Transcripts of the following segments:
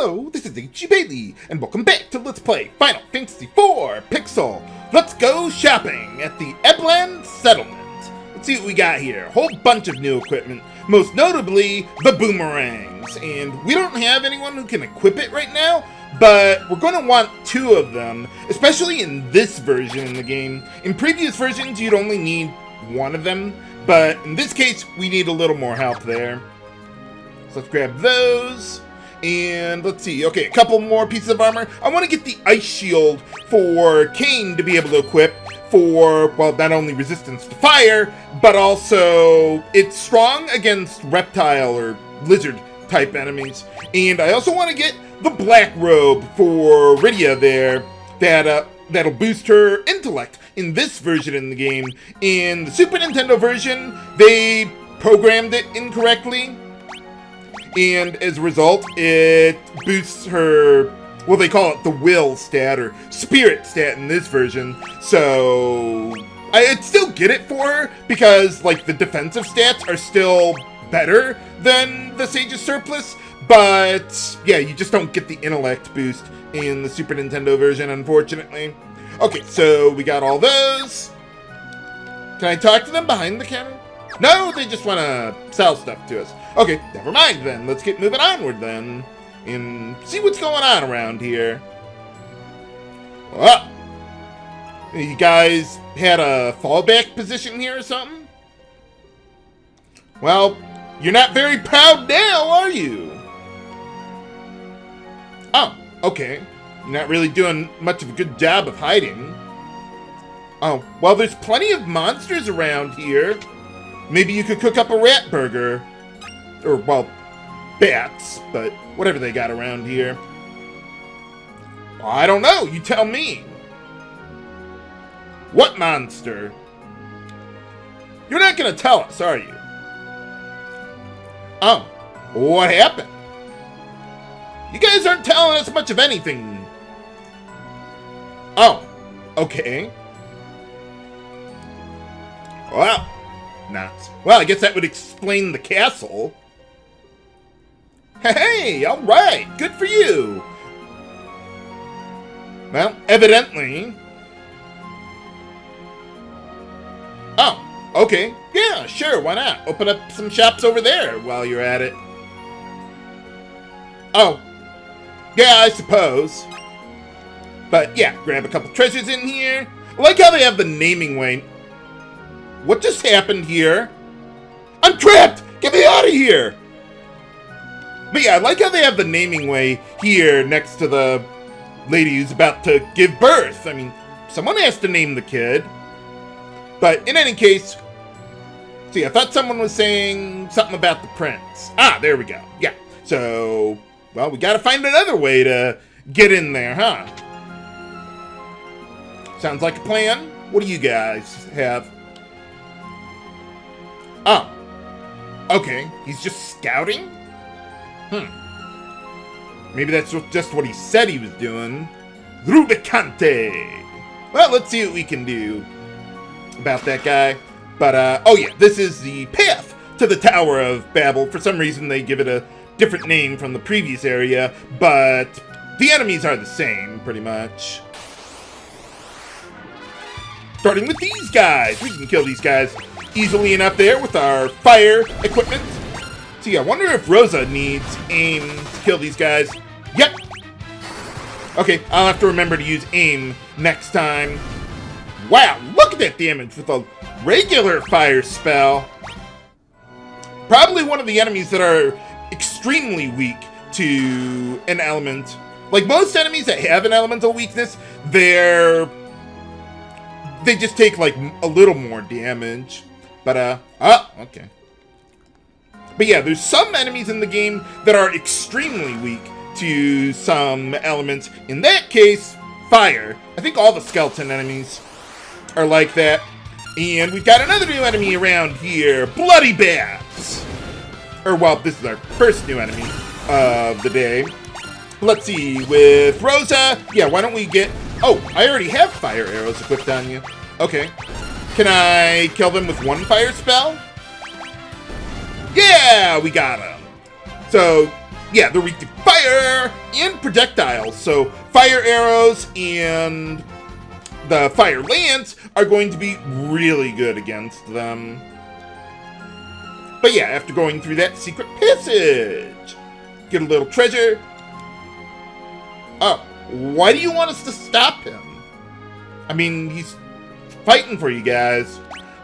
Hello, this is H.G. Bailey, and welcome back to Let's Play Final Fantasy IV Pixel. Let's go shopping at the Eblan settlement. Let's see what we got here. A whole bunch of new equipment, most notably the Boomerangs. And we don't have anyone who can equip it right now, but we're going to want 2 of them, especially in this version in the game. In previous versions, you'd only need 1 of them, but in this case, we need a little more help there. So let's grab those. And let's see, okay, a couple more pieces of armor. I want to get the ice shield for Kain to be able to equip for, well, not only resistance to fire, but also it's strong against reptile or lizard type enemies. And I also want to get the black robe for Rydia there, that'll boost her intellect in this version in the game. In the Super Nintendo version, they programmed it incorrectly. And as a result, it boosts her, well, they call it the will stat or spirit stat in this version. So I'd still get it for her because, like, the defensive stats are still better than the Sage's Surplice. But yeah, you just don't get the intellect boost in the Super Nintendo version, unfortunately. Okay, so we got all those. Can I talk to them behind the counter? No, they just want to sell stuff to us. Okay, never mind then. Let's get moving onward then. And see what's going on around here. Oh! You guys had a fallback position here or something? Well, you're not very proud now, are you? Oh, okay. You're not really doing much of a good job of hiding. Oh, well, there's plenty of monsters around here. Maybe you could cook up a rat burger. Or, well, bats, but whatever they got around here. Well, I don't know, you tell me. What monster? You're not gonna tell us, are you? Oh, what happened? You guys aren't telling us much of anything. Oh, okay. Well, nuts. Well, I guess that would explain the castle. Hey, all right, good for you. Well, evidently. Oh, okay. Yeah, sure, why not? Open up some shops over there while you're at it. Oh, yeah, I suppose. But yeah, grab a couple treasures in here. I like how they have the naming way. What just happened here? I'm trapped! Get me out of here! But yeah, I like how they have the naming way here next to the lady who's about to give birth. I mean, someone has to name the kid. But in any case, see, I thought someone was saying something about the prince. Ah, there we go. Yeah. So, well, we gotta find another way to get in there, huh? Sounds like a plan. What do you guys have? Oh. Okay, he's just scouting? Maybe that's just what he said he was doing. Rubicante! Well, let's see what we can do about that guy. But, oh yeah, this is the path to the Tower of Babel. For some reason, they give it a different name from the previous area, but the enemies are the same, pretty much. Starting with these guys. We can kill these guys easily enough there with our fire equipment. See, I wonder if Rosa needs aim to kill these guys. Yep. Okay, I'll have to remember to use aim next time. Wow, look at that damage with a regular fire spell. Probably one of the enemies that are extremely weak to an element. Like most enemies that have an elemental weakness, they just take like a little more damage. But, okay. But yeah, there's some enemies in the game that are extremely weak to some elements. In that case, fire. I think all the skeleton enemies are like that. And we've got another new enemy around here. Bloody bats. Or, well, this is our first new enemy of the day. Let's see, with Rosa. Yeah, why don't we get... Oh, I already have fire arrows equipped on you. Okay. Can I kill them with one fire spell? Yeah, we got him. So, yeah, they're weak to fire and projectiles. So fire arrows and the fire lance are going to be really good against them. But yeah, after going through that secret passage, get a little treasure. Oh, why do you want us to stop him? I mean, he's fighting for you guys.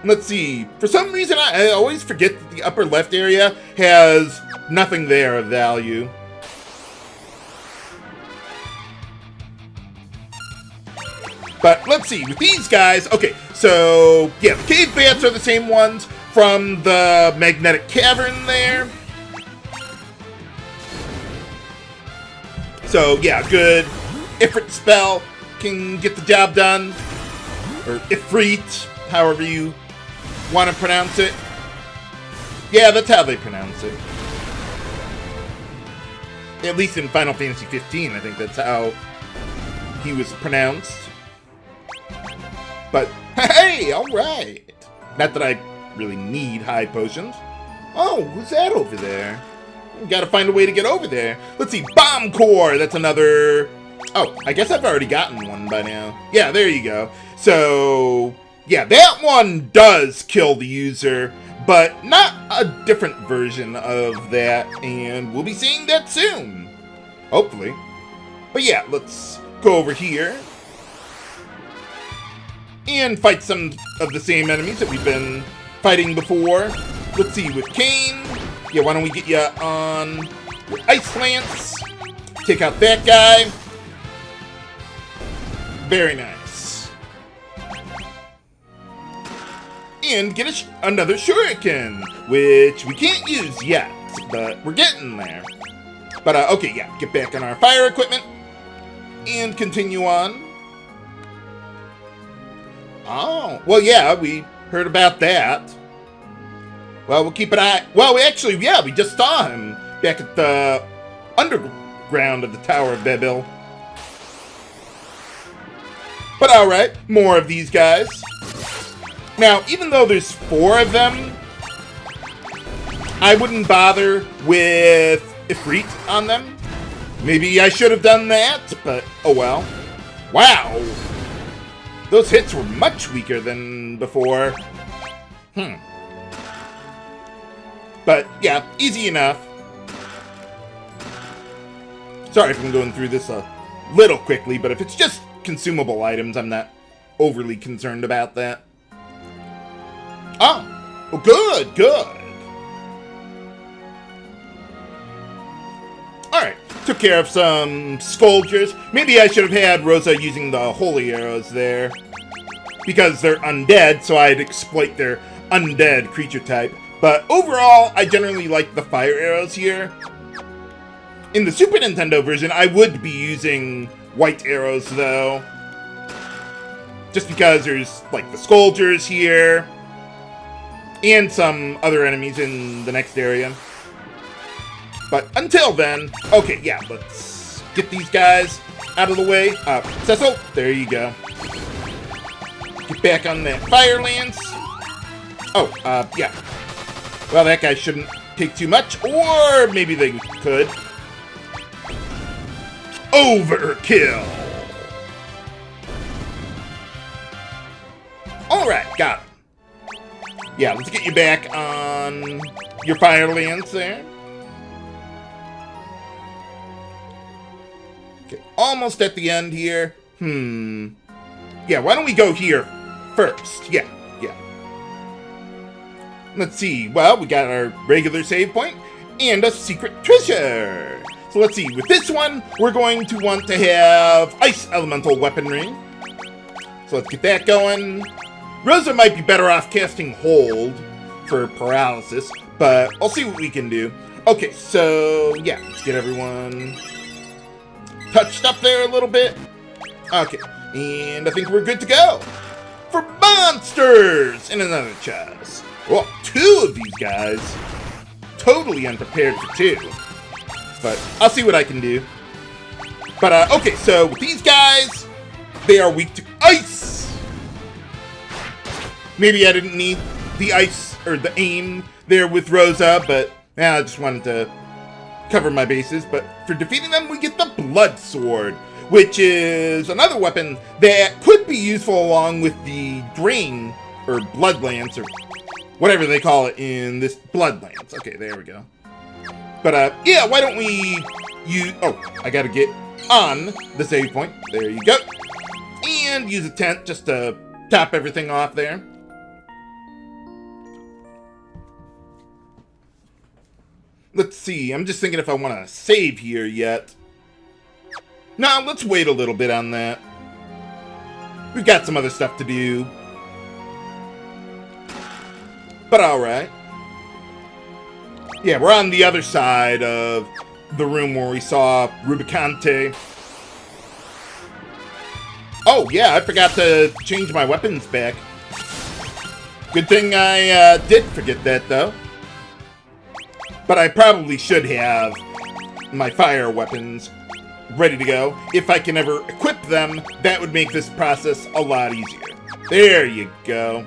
Let's see. For some reason, I always forget that the upper left area has nothing there of value. But let's see. With these guys, okay, so yeah, the cave bats are the same ones from the magnetic cavern there. So yeah, good Ifrit spell can get the job done. Or Ifrit, however you want to pronounce it. Yeah, that's how they pronounce it. At least in Final Fantasy 15, I think that's how he was pronounced. But hey, alright. Not that I really need high potions. Oh, who's that over there? We gotta find a way to get over there. Let's see, Bomb Core! That's another... Oh, I guess I've already gotten one by now. Yeah, there you go. So, yeah, that one does kill the user, but not a different version of that, and we'll be seeing that soon. Hopefully. But yeah, let's go over here and fight some of the same enemies that we've been fighting before. Let's see, with Kain, yeah, why don't we get you on your Ice Lance, take out that guy. Very nice. And get another Shuriken, which we can't use yet, but we're getting there. But, okay, yeah, get back on our fire equipment and continue on. Oh, well, yeah, we heard about that. Well, we'll keep an eye. Well, we just saw him back at the underground of the Tower of Babel. But alright, more of these guys. Now, even though there's 4 of them, I wouldn't bother with Ifrit on them. Maybe I should have done that, but oh well. Wow! Those hits were much weaker than before. But, yeah, easy enough. Sorry if I'm going through this a little quickly, but if it's just consumable items, I'm not overly concerned about that. Oh, well, good. Alright, took care of some Scourgers. Maybe I should have had Rosa using the holy arrows there, because they're undead, so I'd exploit their undead creature type. But overall, I generally like the fire arrows here. In the Super Nintendo version, I would be using white arrows, though. Just because there's, like, the Scourgers here. And some other enemies in the next area. But until then, okay, yeah, let's get these guys out of the way. Cecil, there you go. Get back on that fire lance. Oh, yeah. Well, that guy shouldn't take too much, or maybe they could. Overkill! Alright, got him. Yeah, let's get you back on your fire lance there. Okay, almost at the end here. Yeah, why don't we go here first? Yeah. Let's see. Well, we got our regular save point and a secret treasure. So let's see. With this one, we're going to want to have ice elemental weaponry. So let's get that going. Rosa might be better off casting hold for paralysis, but I'll see what we can do. Okay, so yeah, let's get everyone touched up there a little bit. Okay, and I think we're good to go. For monsters! In another chest. Well, 2 of these guys. Totally unprepared for 2. But I'll see what I can do. But, okay, so with these guys, they are weak to ice. Maybe I didn't need the ice, or the aim there with Rosa, but I just wanted to cover my bases, but for defeating them, we get the Blood Sword, which is another weapon that could be useful along with the Drain, or Blood Lance, or whatever they call it in this Blood Lance. Okay, there we go. But, yeah, why don't we use... Oh, I gotta get on the save point. There you go. And use a tent just to top everything off there. Let's see, I'm just thinking if I want to save here yet. No, let's wait a little bit on that. We've got some other stuff to do. But alright. Yeah, we're on the other side of the room where we saw Rubicante. Oh, yeah, I forgot to change my weapons back. Good thing I did forget that, though. But I probably should have my fire weapons ready to go. If I can ever equip them, that would make this process a lot easier. There you go.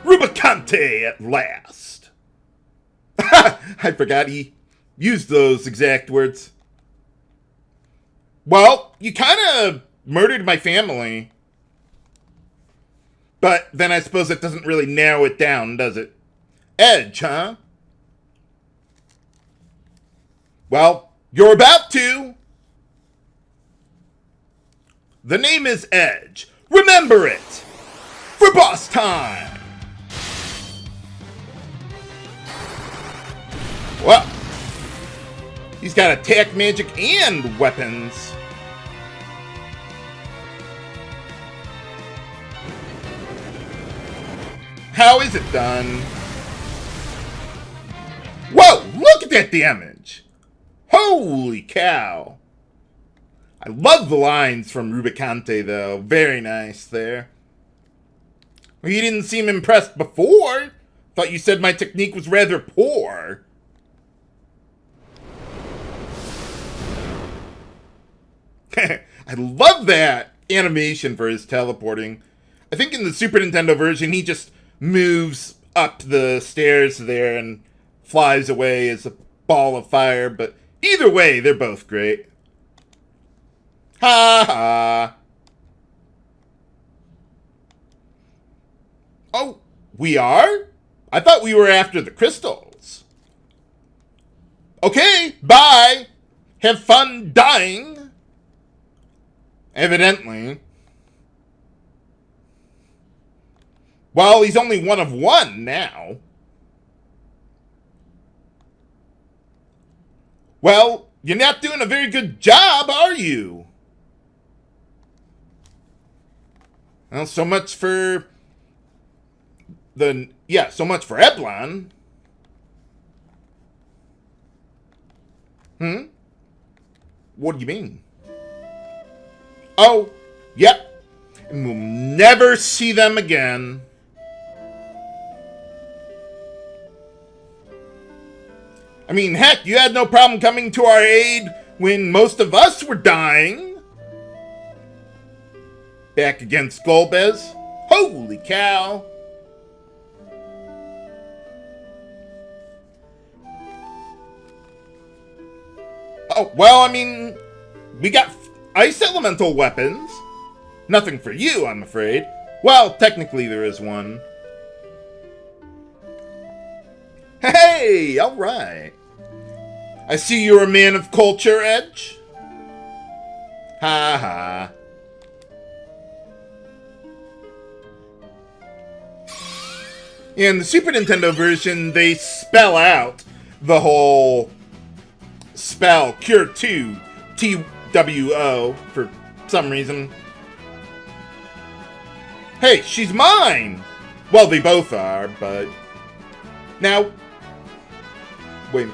Rubicante at last. I forgot he used those exact words. Well, you kind of murdered my family. But then I suppose it doesn't really narrow it down, does it? Edge, huh? Well, you're about to. The name is Edge. Remember it! For boss time! Well, he's got attack magic and weapons. How is it done? Whoa, look at that damage! Holy cow! I love the lines from Rubicante, though. Very nice there. Well, you didn't seem impressed before. Thought you said my technique was rather poor. I love that animation for his teleporting. I think in the Super Nintendo version, he just moves up the stairs there and flies away as a ball of fire, but either way, they're both great. Ha ha. Oh, we are? I thought we were after the crystals. Okay, bye. Have fun dying. Evidently. Well, he's only one of one now. Well, you're not doing a very good job, are you? Well, so much for so much for Eblan. What do you mean? Oh, yep. And we'll never see them again. I mean, heck, you had no problem coming to our aid when most of us were dying. Back against Golbez. Holy cow. Oh, well, I mean, we got ice elemental weapons. Nothing for you, I'm afraid. Well, technically there is one. Hey, all right. I see you're a man of culture, Edge. Ha ha. In the Super Nintendo version, they spell out the whole spell, Cure 2, TWO, for some reason. Hey, she's mine! Well, they both are, but... Now... Wait.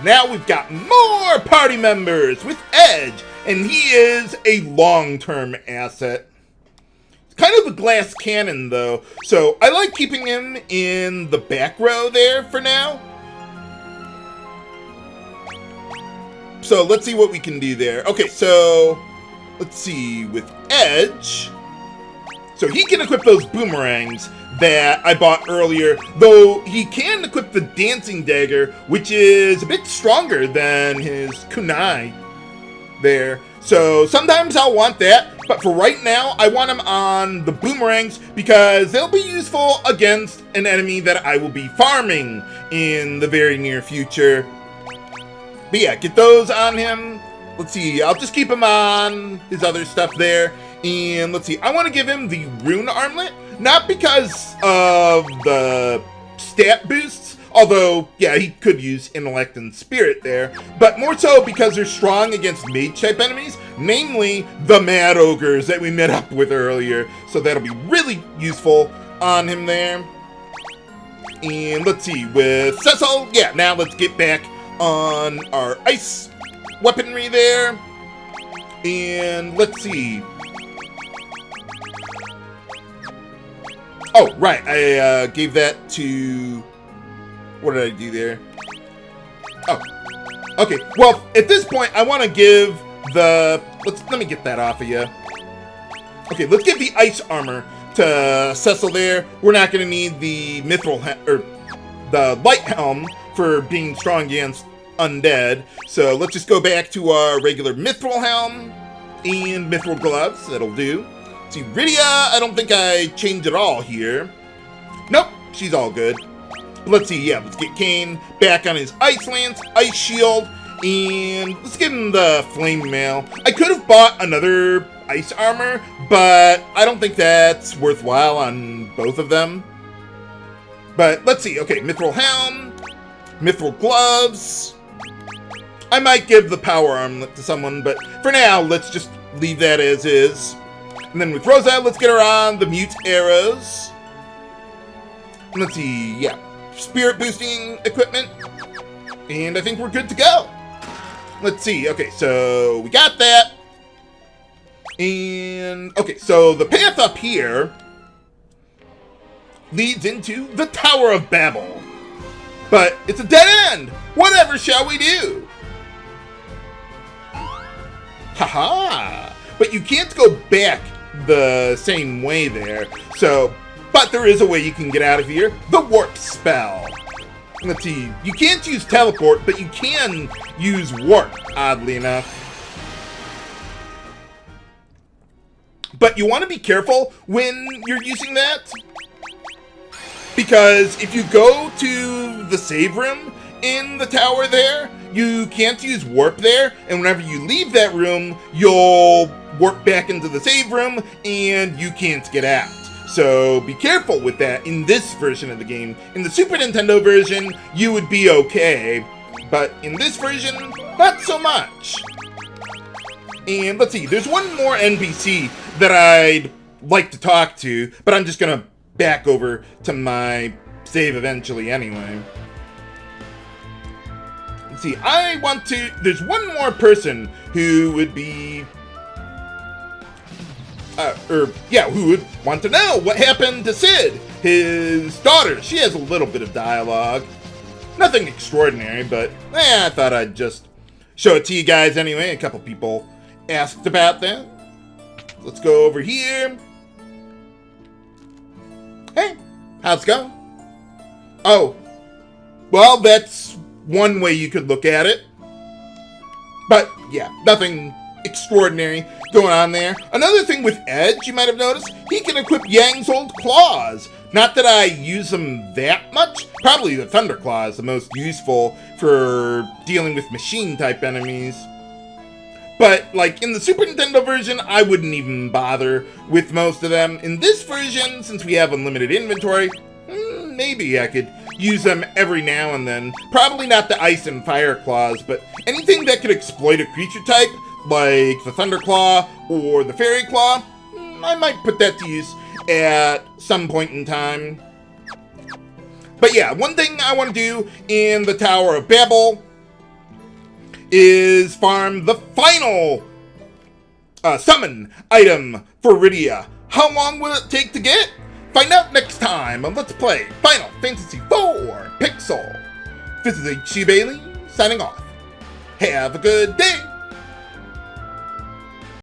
Now we've got more party members with Edge, and he is a long-term asset. It's kind of a glass cannon, though, so I like keeping him in the back row there for now. So let's see what we can do there. Okay, so let's see, with Edge. So he can equip those boomerangs that I bought earlier, though he can equip the dancing dagger, which is a bit stronger than his kunai there. So sometimes I'll want that, but for right now, I want him on the boomerangs because they'll be useful against an enemy that I will be farming in the very near future. But yeah, get those on him. Let's see, I'll just keep him on his other stuff there. And let's see, I want to give him the Rune Armlet, not because of the stat boosts, although, yeah, he could use Intellect and Spirit there, but more so because they're strong against mage-type enemies, namely the Mad Ogres that we met up with earlier, so that'll be really useful on him there. And let's see, with Cecil, yeah, now let's get back on our ice weaponry there. And let's see. Oh, right, I gave that to... What did I do there? Oh, okay. Well, at this point, I want to give the... Let me get that off of you. Okay, let's give the ice armor to Cecil there. We're not going to need the Mythril... or the light helm for being strong against undead. So let's just go back to our regular Mythril helm and Mythril gloves. That'll do. See, Rydia, I don't think I changed at all here. Nope, she's all good. Let's see, yeah, let's get Kain back on his Ice Lance, Ice Shield, and let's give him the Flame Mail. I could have bought another Ice Armor, but I don't think that's worthwhile on both of them. But let's see, okay, Mythril Helm, Mythril Gloves. I might give the Power Armlet to someone, but for now, let's just leave that as is. And then with Rosa, let's get her on the Mute Arrows. And let's see, yeah. Spirit boosting equipment. And I think we're good to go. Let's see, okay, so we got that. And, okay, so the path up here leads into the Tower of Babel. But it's a dead end. Whatever shall we do? Haha. But you can't go back the same way there. So, but there is a way you can get out of here. The Warp Spell. Let's see. You can't use Teleport, but you can use Warp, oddly enough. But you want to be careful when you're using that. Because if you go to the save room in the tower there, you can't use Warp there. And whenever you leave that room, you'll warp back into the save room and you can't get out. So be careful with that in this version of the game. In the Super Nintendo version, you would be okay, but in this version, not so much. And let's see, there's one more NPC that I'd like to talk to, but I'm just gonna back over to my save eventually anyway. Let's see, there's one more person who would be who would want to know what happened to Sid, his daughter. She has a little bit of dialogue. Nothing extraordinary, but I thought I'd just show it to you guys anyway. A couple people asked about that. Let's go over here. Hey, how's it going? Oh, well, that's one way you could look at it. But, yeah, nothing extraordinary going on there. Another thing with Edge, you might have noticed, he can equip Yang's old claws. Not that I use them that much. Probably the Thunder Claw is the most useful for dealing with machine-type enemies. But, like, in the Super Nintendo version, I wouldn't even bother with most of them. In this version, since we have unlimited inventory, maybe I could use them every now and then. Probably not the Ice and Fire Claws, but anything that could exploit a creature type, like the Thunder Claw or the Fairy Claw, I might put that to use at some point in time. But yeah, one thing I want to do in the Tower of Babel is farm the final summon item for Rydia. How long will it take to get? Find out next time on Let's Play Final Fantasy IV Pixel. This is HC Bailey signing off. Have a good day.